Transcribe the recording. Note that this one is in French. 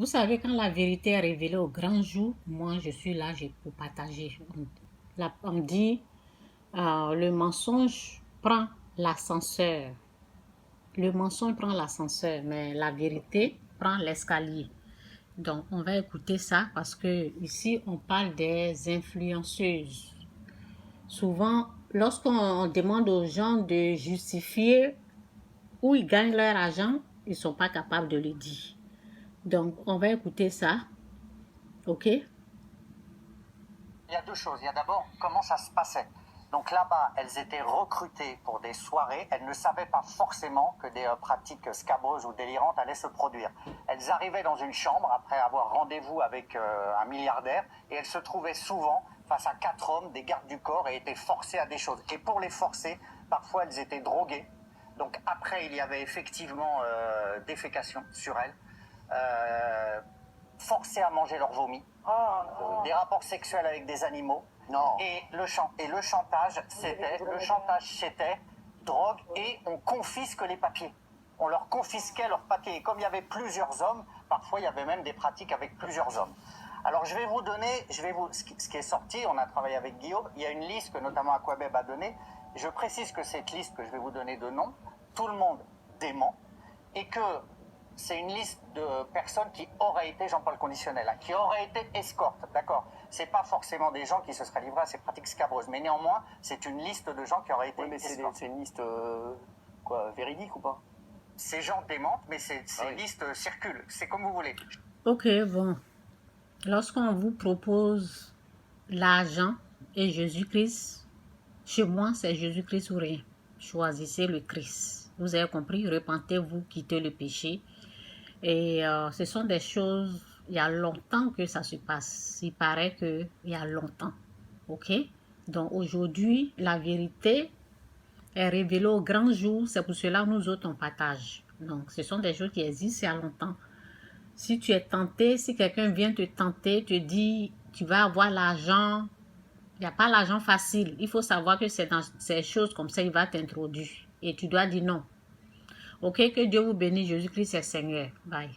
Vous savez, quand la vérité est révélée au grand jour, moi, je suis là pour partager. On dit, le mensonge prend l'ascenseur. Le mensonge prend l'ascenseur, mais la vérité prend l'escalier. Donc, on va écouter ça parce que ici, on parle des influenceuses. Souvent, lorsqu'on demande aux gens de justifier où ils gagnent leur argent, ils ne sont pas capables de le dire. Donc, on va écouter ça. OK? Il y a deux choses. Il y a d'abord comment ça se passait. Donc là-bas, elles étaient recrutées pour des soirées. Elles ne savaient pas forcément que des pratiques scabreuses ou délirantes allaient se produire. Elles arrivaient dans une chambre après avoir rendez-vous avec un milliardaire et elles se trouvaient souvent face à 4 hommes, des gardes du corps, et étaient forcées à des choses. Et pour les forcer, parfois elles étaient droguées. Donc après, il y avait effectivement défécation sur elles. Forcées à manger leur vomi, des rapports sexuels avec des animaux. Non. Et le chantage, c'était drogue, et on confisque les papiers. On leur confisquait leurs papiers. Et comme il y avait plusieurs hommes, parfois il y avait même des pratiques avec plusieurs hommes. Alors je vais vous donner, ce qui est sorti, on a travaillé avec Guillaume, il y a une liste que notamment Aquabeb a donnée. Je précise que cette liste que je vais vous donner de noms, tout le monde dément, et que c'est une liste de personnes qui auraient été, j'emploie le conditionnel, hein, qui auraient été escortes, d'accord. C'est pas forcément des gens qui se seraient livrés à ces pratiques scabreuses, mais néanmoins, c'est une liste de gens qui auraient été escortes. C'est une liste véridique ou pas? Ces gens démentent, mais ces listes circulent. C'est comme vous voulez. OK, bon. Lorsqu'on vous propose l'argent et Jésus-Christ, chez moi, c'est Jésus-Christ ou rien. Choisissez le Christ. Vous avez compris? Repentez-vous, quittez le péché. Et ce sont des choses, il y a longtemps que ça se passe. Il paraît qu'il y a longtemps. OK? Donc aujourd'hui, la vérité est révélée au grand jour. C'est pour cela que nous autres, on partage. Donc ce sont des choses qui existent il y a longtemps. Si tu es tenté, si quelqu'un vient te tenter, te dit, tu vas avoir l'argent, il n'y a pas l'argent facile. Il faut savoir que c'est dans ces choses comme ça, il va t'introduire. Et tu dois dire non. OK, que Dieu vous bénisse. Jésus-Christ est Seigneur. Bye.